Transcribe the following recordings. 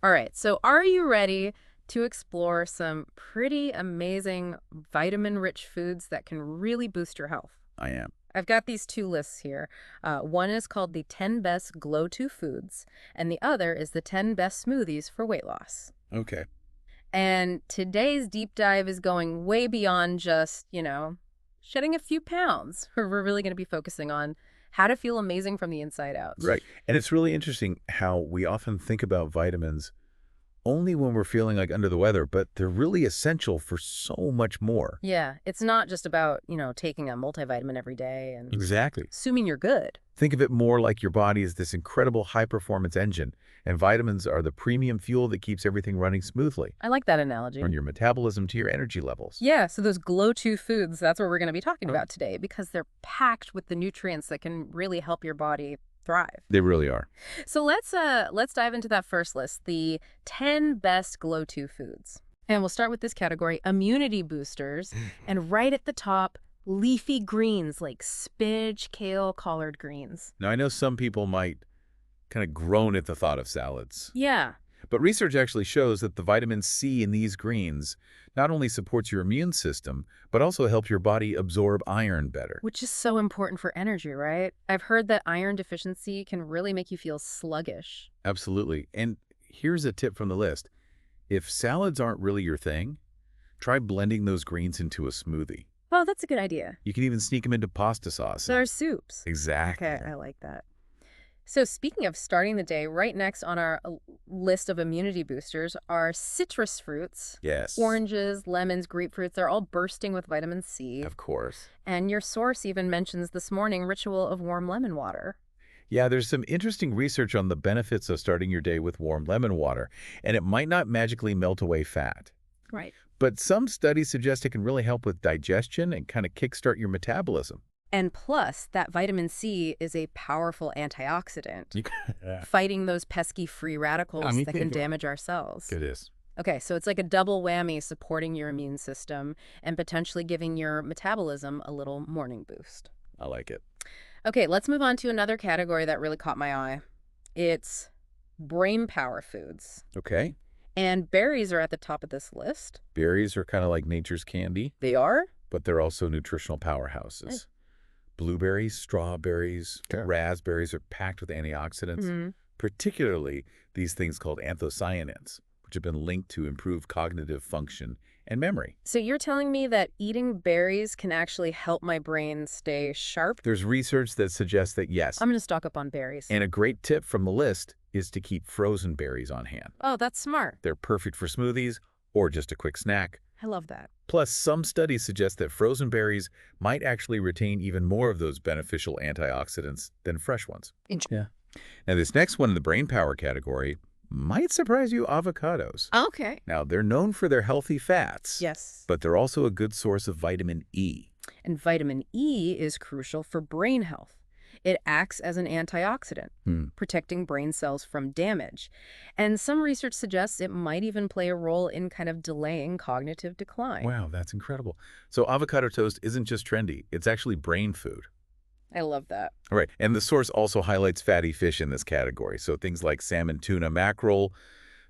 All right, so are you ready to explore some pretty amazing vitamin-rich foods that can really boost your health? I am. I've got these two lists here. One is called the 10 Best Glow To Foods, and the other is the 10 Best Smoothies for Weight Loss. Okay. And today's deep dive is going way beyond just, shedding a few pounds. We're really going to be focusing on how to feel amazing from the inside out. Right. And it's really interesting how we often think about vitamins only when we're feeling like under the weather, but they're really essential for so much more. Yeah, it's not just about, taking a multivitamin every day and Exactly. assuming you're good. Think of it more like your body is this incredible high-performance engine, and vitamins are the premium fuel that keeps everything running smoothly, I like that analogy. from your metabolism to your energy levels. Yeah, so those glow to foods, that's what we're going to be talking about today because they're packed with the nutrients that can really help your body thrive. They really are. So let's dive into that first list, the 10 best glow to foods. And we'll start with this category, immunity boosters, and right at the top, leafy greens like spinach, kale, collard greens. Now, I know some people might kind of groan at the thought of salads, Yeah. but research actually shows that the vitamin C in these greens not only supports your immune system, but also helps your body absorb iron better. Which is so important for energy, right? I've heard that iron deficiency can really make you feel sluggish. Absolutely. And here's a tip from the list. If salads aren't really your thing, try blending those greens into a smoothie. Oh, that's a good idea. You can even sneak them into pasta sauce. So our soups. Exactly. Okay, I like that. So speaking of starting the day, right next on our list of immunity boosters are citrus fruits. Yes. Oranges, lemons, grapefruits, they're all bursting with vitamin C. Of course. And your source even mentions this morning ritual of warm lemon water. Yeah, there's some interesting research on the benefits of starting your day with warm lemon water, and it might not magically melt away fat. Right. But some studies suggest it can really help with digestion and kind of kickstart your metabolism. And plus, that vitamin C is a powerful antioxidant, Yeah. fighting those pesky free radicals me that can too. damage our cells. It is. Okay, so it's like a double whammy supporting your immune system and potentially giving your metabolism a little morning boost. I like it. Okay, let's move on to another category that really caught my eye. It's brain power foods. Okay. And berries are at the top of this list. Berries are kind of like nature's candy, They are? but they're also nutritional powerhouses. Blueberries, strawberries, raspberries are packed with antioxidants, Hmm. particularly these things called anthocyanins, which have been linked to improved cognitive function and memory. So you're telling me that eating berries can actually help my brain stay sharp? There's research that suggests that yes, I'm going to stock up on berries. and a great tip from the list is to keep frozen berries on hand. Oh, that's smart. They're perfect for smoothies or just a quick snack. I love that. Plus, some studies suggest that frozen berries might actually retain even more of those beneficial antioxidants than fresh ones. Yeah. Now, this next one in the brain power category might surprise you, avocados. Okay. Now, they're known for their healthy fats, Yes. but they're also a good source of vitamin E. And vitamin E is crucial for brain health. It acts as an antioxidant, protecting brain cells from damage. And some research suggests it might even play a role in kind of delaying cognitive decline. Wow, that's incredible. So avocado toast isn't just trendy, it's actually brain food. I love that. All right, and the source also highlights fatty fish in this category. So things like salmon, tuna, mackerel,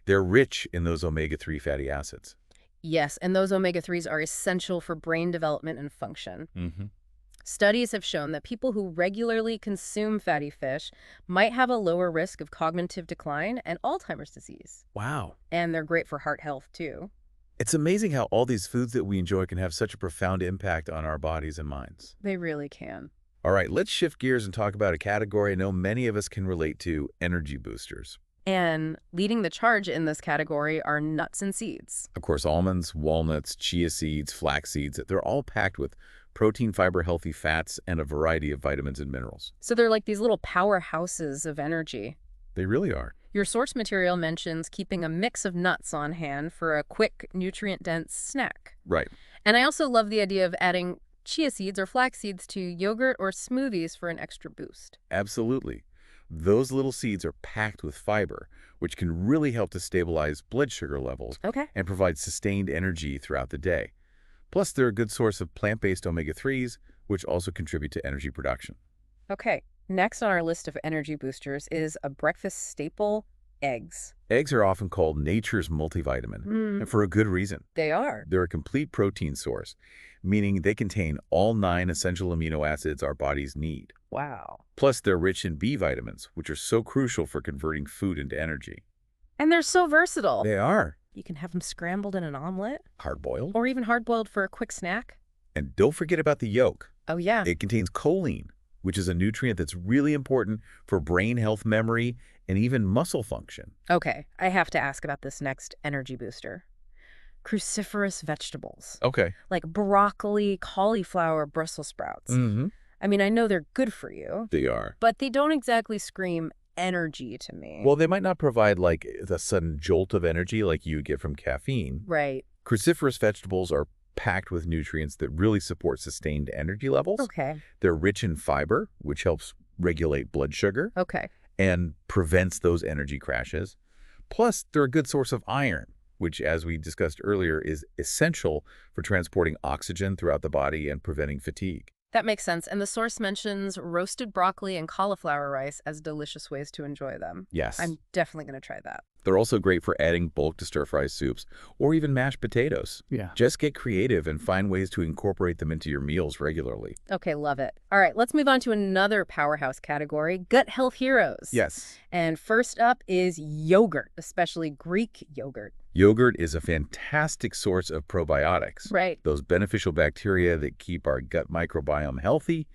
they're rich in those omega-3 fatty acids. Yes, and those omega-3s are essential for brain development and function. Mm-hmm. Studies have shown that people who regularly consume fatty fish might have a lower risk of cognitive decline and Alzheimer's disease. Wow. And they're great for heart health, too. It's amazing how all these foods that we enjoy can have such a profound impact on our bodies and minds. They really can. All right, let's shift gears and talk about a category I know many of us can relate to, energy boosters. And leading the charge in this category are nuts and seeds. Of course, almonds, walnuts, chia seeds, flax seeds, they're all packed with protein, fiber, healthy fats, and a variety of vitamins and minerals. So they're like these little powerhouses of energy. They really are. Your source material mentions keeping a mix of nuts on hand for a quick, nutrient-dense snack. Right. And I also love the idea of adding chia seeds or flax seeds to yogurt or smoothies for an extra boost. Absolutely. Those little seeds are packed with fiber, which can really help to stabilize blood sugar levels Okay. and provide sustained energy throughout the day. Plus, they're a good source of plant-based omega-3s, which also contribute to energy production. Okay. Next on our list of energy boosters is a breakfast staple, Eggs. Eggs are often called nature's multivitamin, and for a good reason. They are. They're a complete protein source, meaning they contain all 9 essential amino acids our bodies need. Wow. Plus, they're rich in B vitamins, which are so crucial for converting food into energy. And they're so versatile. They are. You can have them scrambled in an omelet. Hard-boiled. Or even hard-boiled for a quick snack. And don't forget about the yolk. Oh, yeah. It contains choline, which is a nutrient that's really important for brain health, memory, and even muscle function. Okay, I have to ask about this next energy booster. Cruciferous vegetables. Okay. Like broccoli, cauliflower, Brussels sprouts. I mean, I know they're good for you. They are. But they don't exactly scream energy to me. Well, they might not provide like the sudden jolt of energy like you get from caffeine. Right. Cruciferous vegetables are packed with nutrients that really support sustained energy levels. Okay. They're rich in fiber, which helps regulate blood sugar Okay. and prevents those energy crashes. Plus, they're a good source of iron, which, as we discussed earlier, is essential for transporting oxygen throughout the body and preventing fatigue. That makes sense. And the source mentions roasted broccoli and cauliflower rice as delicious ways to enjoy them. Yes. I'm definitely going to try that. They're also great for adding bulk to stir-fry soups or even mashed potatoes. Yeah. Just get creative and find ways to incorporate them into your meals regularly. Okay, love it. All right, let's move on to another powerhouse category, gut health heroes. Yes. And first up is yogurt, especially Greek yogurt. Yogurt is a fantastic source of probiotics. Right. Those beneficial bacteria that keep our gut microbiome healthy.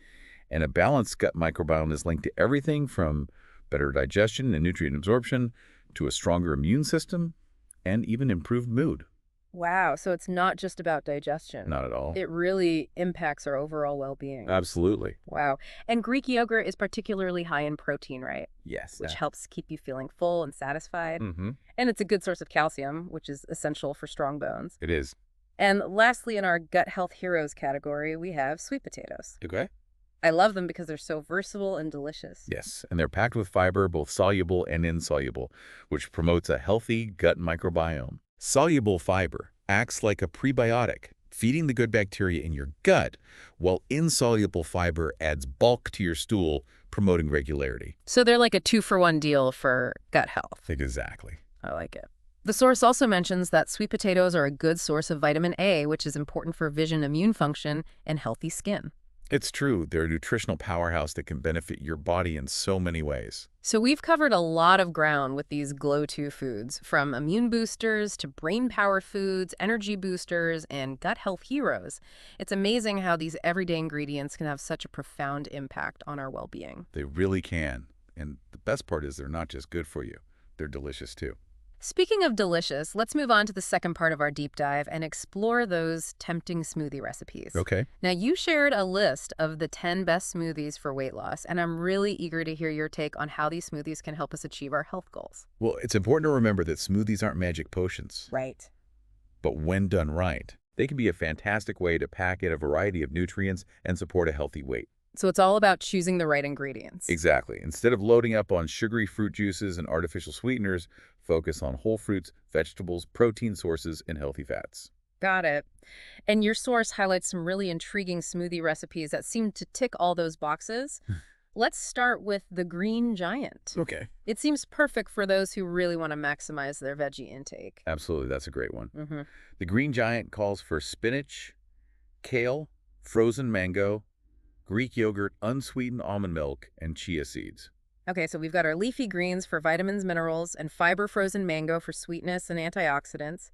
And a balanced gut microbiome is linked to everything from better digestion and nutrient absorption to a stronger immune system and even improved mood. Wow, so it's not just about digestion. Not at all. It really impacts our overall well-being. Absolutely. Wow. And Greek yogurt is particularly high in protein, right? Yes. Which helps keep you feeling full and satisfied. Mm-hmm. And it's a good source of calcium, which is essential for strong bones. It is. And lastly, in our gut health heroes category, we have sweet potatoes. Okay. I love them because they're so versatile and delicious. Yes, and they're packed with fiber, both soluble and insoluble, which promotes a healthy gut microbiome. Soluble fiber acts like a prebiotic, feeding the good bacteria in your gut, while insoluble fiber adds bulk to your stool, promoting regularity. So they're like a 2-for-1 deal for gut health. Exactly. I like it. The source also mentions that sweet potatoes are a good source of vitamin A, which is important for vision, immune function, and healthy skin. It's true. They're a nutritional powerhouse that can benefit your body in so many ways. So we've covered a lot of ground with these GLOW-2 foods, from immune boosters to brain power foods, energy boosters, and gut health heroes. It's amazing how these everyday ingredients can have such a profound impact on our well-being. They really can. And the best part is they're not just good for you. They're delicious too. Speaking of delicious, let's move on to the second part of our deep dive and explore those tempting smoothie recipes. Okay. Now, you shared a list of the 10 best smoothies for weight loss, and I'm really eager to hear your take on how these smoothies can help us achieve our health goals. Well, it's important to remember that smoothies aren't magic potions. Right. But when done right, they can be a fantastic way to pack in a variety of nutrients and support a healthy weight. So it's all about choosing the right ingredients. Exactly. Instead of loading up on sugary fruit juices and artificial sweeteners, focus on whole fruits, vegetables, protein sources, and healthy fats. Got it. And your source highlights some really intriguing smoothie recipes that seem to tick all those boxes. Let's start with the Green Giant. Okay. It seems perfect for those who really want to maximize their veggie intake. Absolutely. That's a great one. The Green Giant calls for spinach, kale, frozen mango, Greek yogurt, unsweetened almond milk, and chia seeds. Okay, so we've got our leafy greens for vitamins, minerals, and fiber frozen mango for sweetness and antioxidants,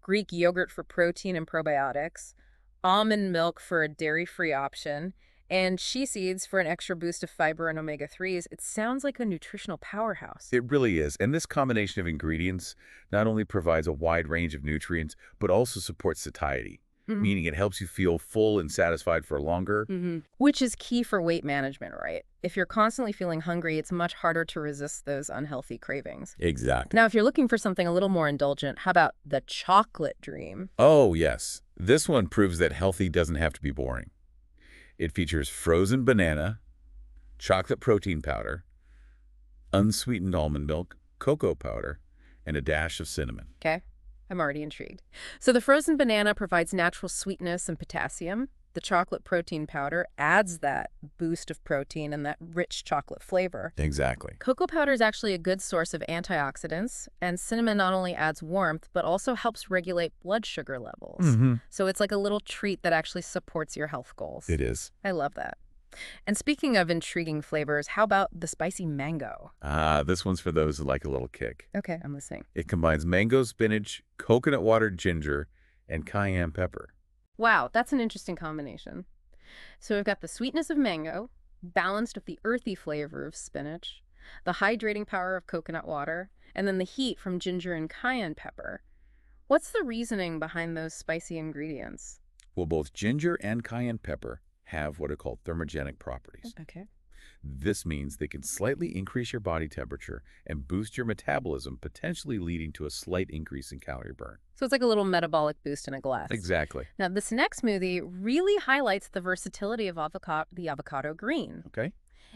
Greek yogurt for protein and probiotics, almond milk for a dairy-free option, and chia seeds for an extra boost of fiber and omega-3s. It sounds like a nutritional powerhouse. It really is. And this combination of ingredients not only provides a wide range of nutrients, but also supports satiety. Meaning it helps you feel full and satisfied for longer. Which is key for weight management, right? If you're constantly feeling hungry, it's much harder to resist those unhealthy cravings. Exactly. Now, if you're looking for something a little more indulgent, how about the chocolate dream? Oh, yes. This one proves that healthy doesn't have to be boring. It features frozen banana, chocolate protein powder, unsweetened almond milk, cocoa powder, and a dash of cinnamon. Okay. I'm already intrigued. So the frozen banana provides natural sweetness and potassium. The chocolate protein powder adds that boost of protein and that rich chocolate flavor. Exactly. Cocoa powder is actually a good source of antioxidants, and cinnamon not only adds warmth, but also helps regulate blood sugar levels. Mm-hmm. So it's like a little treat that actually supports your health goals. It is. I love that. And speaking of intriguing flavors, how about the spicy mango? This one's for those who like a little kick. Okay, I'm listening. It combines mango, spinach, coconut water, ginger, and cayenne pepper. Wow, that's an interesting combination. So we've got the sweetness of mango, balanced with the earthy flavor of spinach, the hydrating power of coconut water, and then the heat from ginger and cayenne pepper. What's the reasoning behind those spicy ingredients? Well, both ginger and cayenne pepper have what are called thermogenic properties. Okay. This means they can slightly increase your body temperature and boost your metabolism, potentially leading to a slight increase in calorie burn. So it's like a little metabolic boost in a glass. Exactly. Now, this next smoothie really highlights the versatility of the avocado green. Okay.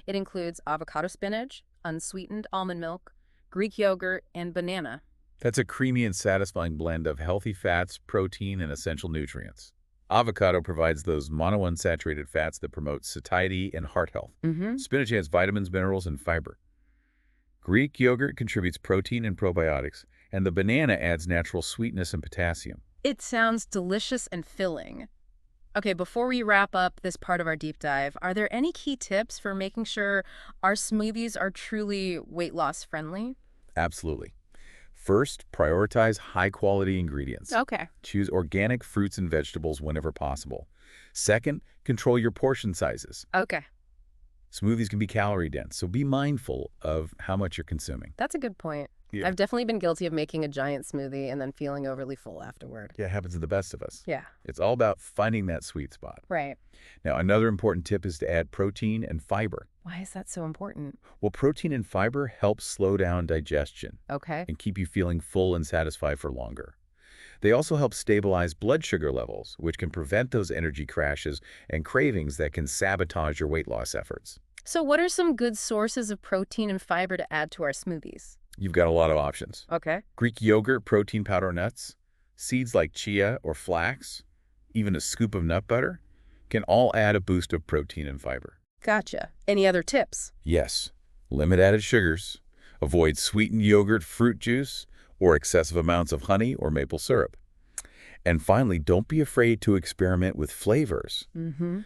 It includes avocado spinach, unsweetened almond milk, Greek yogurt, and banana. That's a creamy and satisfying blend of healthy fats, protein, and essential nutrients. Avocado provides those monounsaturated fats that promote satiety and heart health. Spinach has vitamins, minerals, and fiber. Greek yogurt contributes protein and probiotics, and the banana adds natural sweetness and potassium. It sounds delicious and filling. Okay, before we wrap up this part of our deep dive, are there any key tips for making sure our smoothies are truly weight loss friendly? Absolutely. First, prioritize high-quality ingredients. Okay. Choose organic fruits and vegetables whenever possible. Second, control your portion sizes. Okay. Smoothies can be calorie-dense, so be mindful of how much you're consuming. That's a good point. Yeah. I've definitely been guilty of making a giant smoothie and then feeling overly full afterward. Yeah, it happens to the best of us. Yeah. It's all about finding that sweet spot. Right. Now, another important tip is to add protein and fiber. Why is that so important? Well, protein and fiber help slow down digestion Okay. and keep you feeling full and satisfied for longer. They also help stabilize blood sugar levels, which can prevent those energy crashes and cravings that can sabotage your weight loss efforts. So what are some good sources of protein and fiber to add to our smoothies? You've got a lot of options. Okay. Greek yogurt, protein powder nuts, seeds like chia or flax, even a scoop of nut butter, can all add a boost of protein and fiber. Gotcha. Any other tips? Yes, limit added sugars, avoid sweetened yogurt, fruit juice, or excessive amounts of honey or maple syrup. And finally, don't be afraid to experiment with flavors.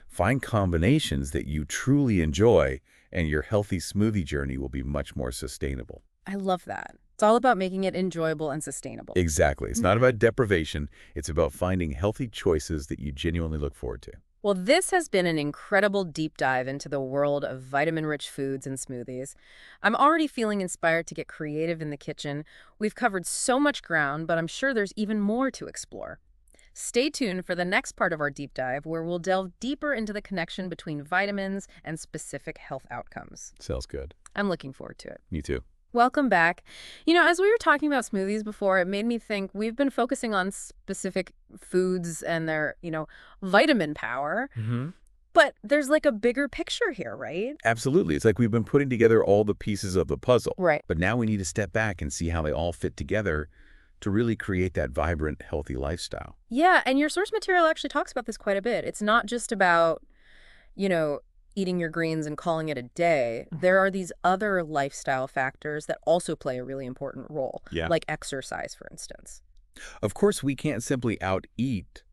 Find combinations that you truly enjoy, and your healthy smoothie journey will be much more sustainable. I love that. It's all about making it enjoyable and sustainable. Exactly. It's not about deprivation. It's about finding healthy choices that you genuinely look forward to. Well, this has been an incredible deep dive into the world of vitamin-rich foods and smoothies. I'm already feeling inspired to get creative in the kitchen. We've covered so much ground, but I'm sure there's even more to explore. Stay tuned for the next part of our deep dive, where we'll delve deeper into the connection between vitamins and specific health outcomes. Sounds good. I'm looking forward to it. Me too. Welcome back. As we were talking about smoothies before, it made me think we've been focusing on specific foods and their, vitamin power. But there's like a bigger picture here, right? Absolutely. It's like we've been putting together all the pieces of the puzzle. Right. But now we need to step back and see how they all fit together to really create that vibrant, healthy lifestyle. Yeah, and your source material actually talks about this quite a bit. It's not just about, eating your greens and calling it a day. There are these other lifestyle factors that also play a really important role, like exercise, for instance. Of course, we can't simply out-eat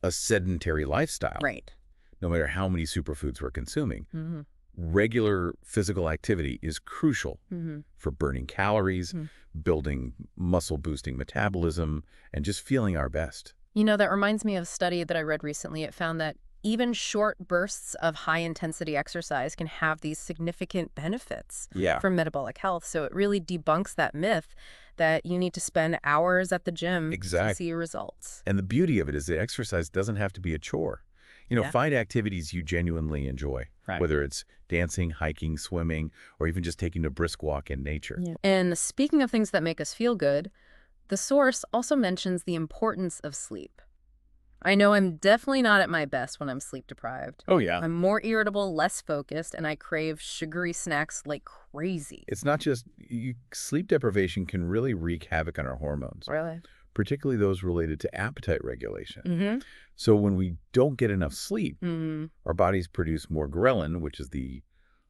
a sedentary lifestyle. Right. No matter how many superfoods we're consuming. Regular physical activity is crucial for burning calories, building muscle-boosting metabolism, and just feeling our best. That reminds me of a study that I read recently. It found that even short bursts of high-intensity exercise can have these significant benefits for metabolic health. So it really debunks that myth that you need to spend hours at the gym to see results. And the beauty of it is that exercise doesn't have to be a chore. Find activities you genuinely enjoy, whether it's dancing, hiking, swimming, or even just taking a brisk walk in nature. And speaking of things that make us feel good, the source also mentions the importance of sleep. I know I'm definitely not at my best when I'm sleep deprived. Oh, yeah. I'm more irritable, less focused, and I crave sugary snacks like crazy. It's not just sleep deprivation can really wreak havoc on our hormones, Really? particularly those related to appetite regulation. Mm-hmm. So when we don't get enough sleep, Mm. our bodies produce more ghrelin, which is the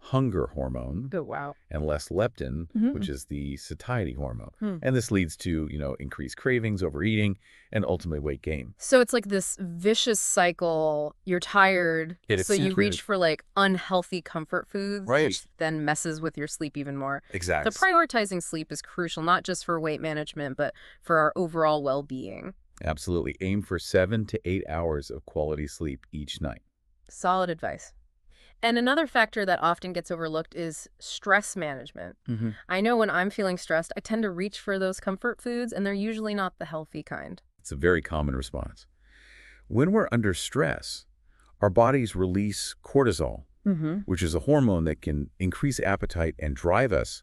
hunger hormone, Oh, wow. and less leptin, Mm-hmm. which is the satiety hormone. Hmm. And this leads to, increased cravings, overeating, and ultimately weight gain. So it's like this vicious cycle. You're tired, It so you seems reach for like unhealthy comfort foods, Right. which then messes with your sleep even more. Exactly. So prioritizing sleep is crucial, not just for weight management, but for our overall well-being. Absolutely. Aim for 7 to 8 hours of quality sleep each night. Solid advice. And another factor that often gets overlooked is stress management. Mm-hmm. I know when I'm feeling stressed, I tend to reach for those comfort foods, and they're usually not the healthy kind. It's a very common response. When we're under stress, our bodies release cortisol, Mm-hmm. which is a hormone that can increase appetite and drive us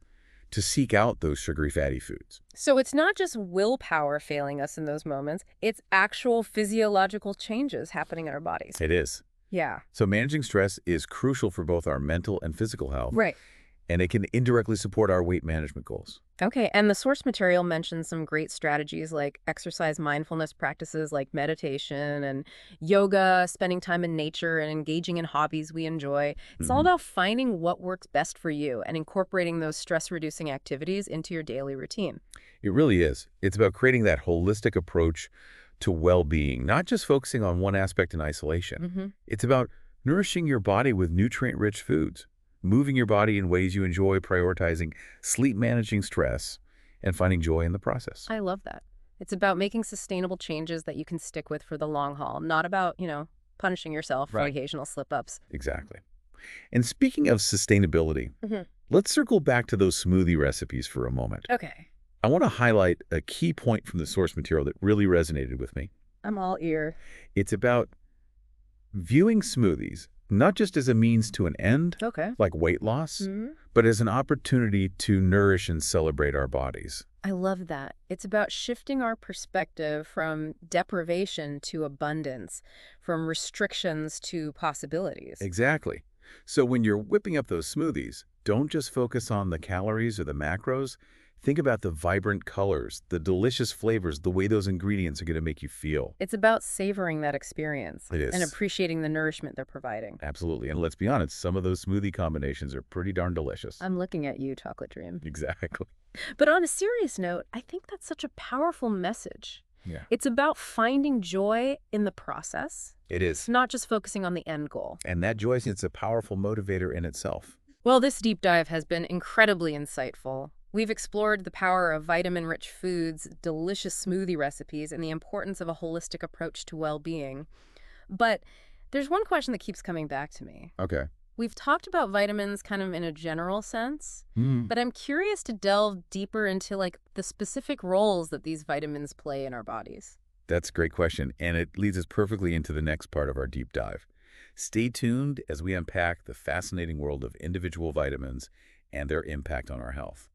to seek out those sugary fatty foods. So it's not just willpower failing us in those moments, it's actual physiological changes happening in our bodies. It is. Yeah. So managing stress is crucial for both our mental and physical health, Right. and it can indirectly support our weight management goals. Okay, and the source material mentions some great strategies like exercise mindfulness practices like meditation and yoga, spending time in nature, and engaging in hobbies we enjoy. It's all Mhm. about finding what works best for you and incorporating those stress-reducing activities into your daily routine. It really is. It's about creating that holistic approach to well-being, not just focusing on one aspect in isolation. Mm-hmm. It's about nourishing your body with nutrient-rich foods, moving your body in ways you enjoy, prioritizing sleep, managing stress, and finding joy in the process. I love that. It's about making sustainable changes that you can stick with for the long haul, not about, punishing yourself for Right. occasional slip-ups. Exactly. And speaking of sustainability, Mm-hmm. let's circle back to those smoothie recipes for a moment. Okay. I want to highlight a key point from the source material that really resonated with me. I'm all ear. It's about viewing smoothies not just as a means to an end, Okay. like weight loss, Mm-hmm. but as an opportunity to nourish and celebrate our bodies. I love that. It's about shifting our perspective from deprivation to abundance, from restrictions to possibilities. Exactly. So when you're whipping up those smoothies, don't just focus on the calories or the macros. Think about the vibrant colors, the delicious flavors, the way those ingredients are going to make you feel. It's about savoring that experience It is. and appreciating the nourishment they're providing. Absolutely. And let's be honest, some of those smoothie combinations are pretty darn delicious. I'm looking at you, Chocolate Dream. Exactly. But on a serious note, I think that's such a powerful message. Yeah. It's about finding joy in the process, It is. not just focusing on the end goal. And that joy, it's a powerful motivator in itself. Well, this deep dive has been incredibly insightful. We've explored the power of vitamin-rich foods, delicious smoothie recipes, and the importance of a holistic approach to well-being. But there's one question that keeps coming back to me. Okay. We've talked about vitamins kind of in a general sense, Mm. but I'm curious to delve deeper into the specific roles that these vitamins play in our bodies. That's a great question, and it leads us perfectly into the next part of our deep dive. Stay tuned as we unpack the fascinating world of individual vitamins and their impact on our health.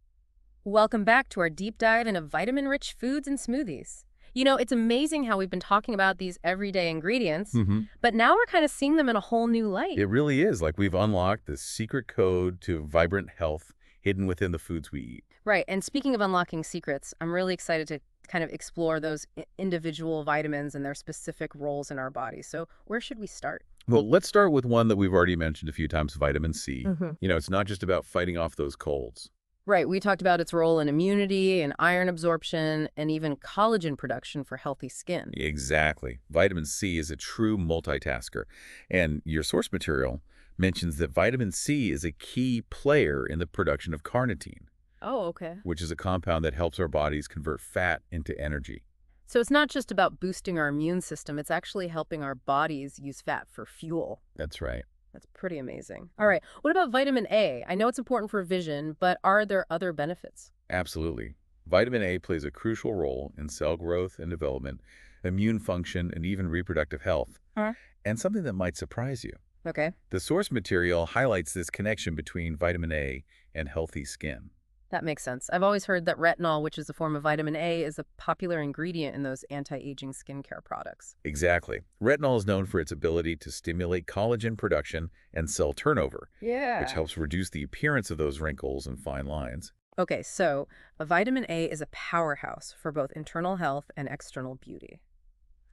Welcome back to our deep dive into vitamin-rich foods and smoothies. It's amazing how we've been talking about these everyday ingredients, but now we're kind of seeing them in a whole new light. It really is like we've unlocked the secret code to vibrant health hidden within the foods we eat. Right, and speaking of unlocking secrets, I'm really excited to kind of explore those individual vitamins and their specific roles in our bodies. So where should we start? Well, let's start with one that we've already mentioned a few times, vitamin C. Mhm. It's not just about fighting off those colds. Right, we talked about its role in immunity and iron absorption and even collagen production for healthy skin. Exactly. Vitamin C is a true multitasker. And your source material mentions that vitamin C is a key player in the production of carnitine, Oh, okay. which is a compound that helps our bodies convert fat into energy. So it's not just about boosting our immune system, it's actually helping our bodies use fat for fuel. That's right. That's pretty amazing. All right, what about vitamin A? I know it's important for vision, but are there other benefits? Absolutely. Vitamin A plays a crucial role in cell growth and development, immune function, and even reproductive health. Huh? And something that might surprise you. Okay. The source material highlights this connection between vitamin A and healthy skin. That makes sense. I've always heard that retinol, which is a form of vitamin A, is a popular ingredient in those anti-aging skincare products. Exactly. Retinol is known for its ability to stimulate collagen production and cell turnover, which Yeah. helps reduce the appearance of those wrinkles and fine lines. Okay, so a vitamin A is a powerhouse for both internal health and external beauty.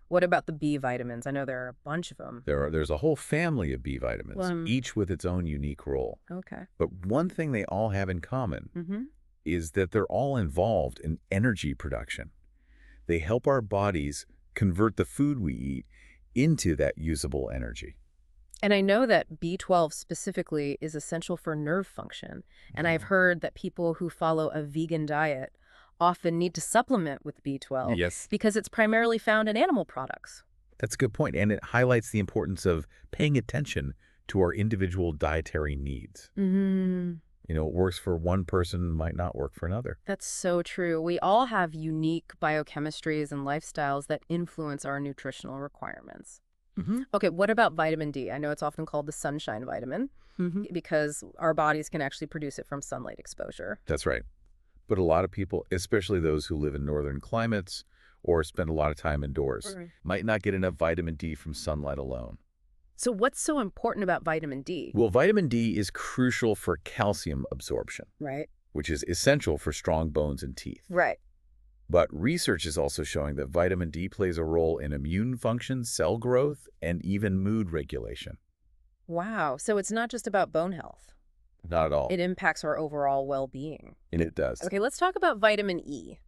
What about the B vitamins? I know there are a bunch of them. There's a whole family of B vitamins, each with its own unique role. Okay. But one thing they all have in common Mm-hmm. is that they're all involved in energy production. They help our bodies convert the food we eat into that usable energy. And I know that B12 specifically is essential for nerve function. And I've heard that people who follow a vegan diet often need to supplement with B12 Yes. because it's primarily found in animal products. That's a good point, and it highlights the importance of paying attention to our individual dietary needs. Mm-hmm. What works for one person might not work for another. That's so true. We all have unique biochemistries and lifestyles that influence our nutritional requirements. Mm-hmm. Okay, what about vitamin D? I know it's often called the sunshine vitamin because our bodies can actually produce it from sunlight exposure. That's right. But a lot of people, especially those who live in northern climates or spend a lot of time indoors, might not get enough vitamin D from sunlight alone. So what's so important about vitamin D? Well, vitamin D is crucial for calcium absorption, Right. which is essential for strong bones and teeth. Right. But research is also showing that vitamin D plays a role in immune function, cell growth, and even mood regulation. Wow. So it's not just about bone health. Not at all. It impacts our overall well-being. And it does. Okay, let's talk about vitamin E.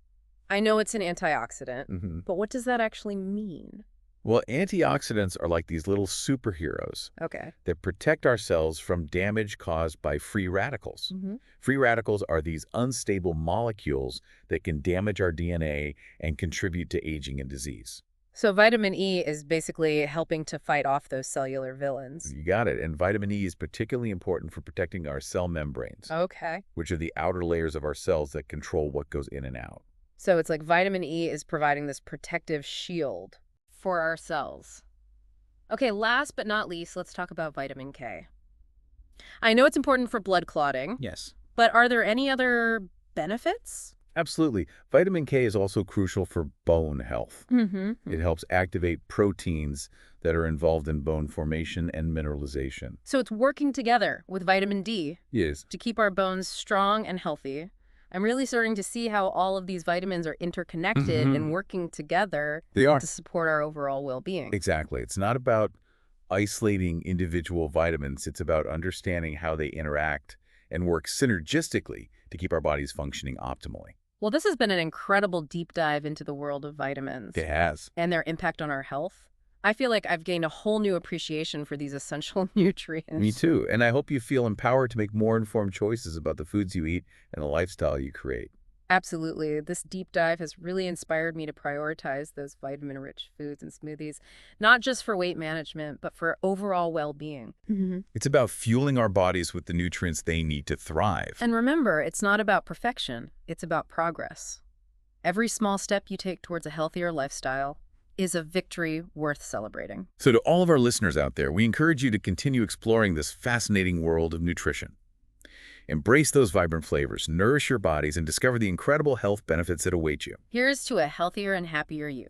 I know it's an antioxidant, but what does that actually mean? Well, antioxidants are like these little superheroes Okay. that protect our cells from damage caused by free radicals. Free radicals are these unstable molecules that can damage our DNA and contribute to aging and disease. So vitamin E is basically helping to fight off those cellular villains. You got it. And vitamin E is particularly important for protecting our cell membranes, Okay. which are the outer layers of our cells that control what goes in and out. So it's like vitamin E is providing this protective shield for our cells. Okay, last but not least, let's talk about vitamin K. I know it's important for blood clotting, Yes. but are there any other benefits? Absolutely. Vitamin K is also crucial for bone health. It helps activate proteins that are involved in bone formation and mineralization. So it's working together with vitamin D Yes. to keep our bones strong and healthy. I'm really starting to see how all of these vitamins are interconnected and working together They are. to support our overall well-being. Exactly. It's not about isolating individual vitamins. It's about understanding how they interact and work synergistically to keep our bodies functioning optimally. Well, this has been an incredible deep dive into the world of vitamins It has. and their impact on our health. I feel like I've gained a whole new appreciation for these essential nutrients. Me too. And I hope you feel empowered to make more informed choices about the foods you eat and the lifestyle you create. Absolutely. This deep dive has really inspired me to prioritize those vitamin-rich foods and smoothies, not just for weight management, but for overall well-being. It's about fueling our bodies with the nutrients they need to thrive. And remember, it's not about perfection, it's about progress. Every small step you take towards a healthier lifestyle is a victory worth celebrating. So to all of our listeners out there, we encourage you to continue exploring this fascinating world of nutrition. Embrace those vibrant flavors, nourish your bodies, and discover the incredible health benefits that await you. Here's to a healthier and happier you.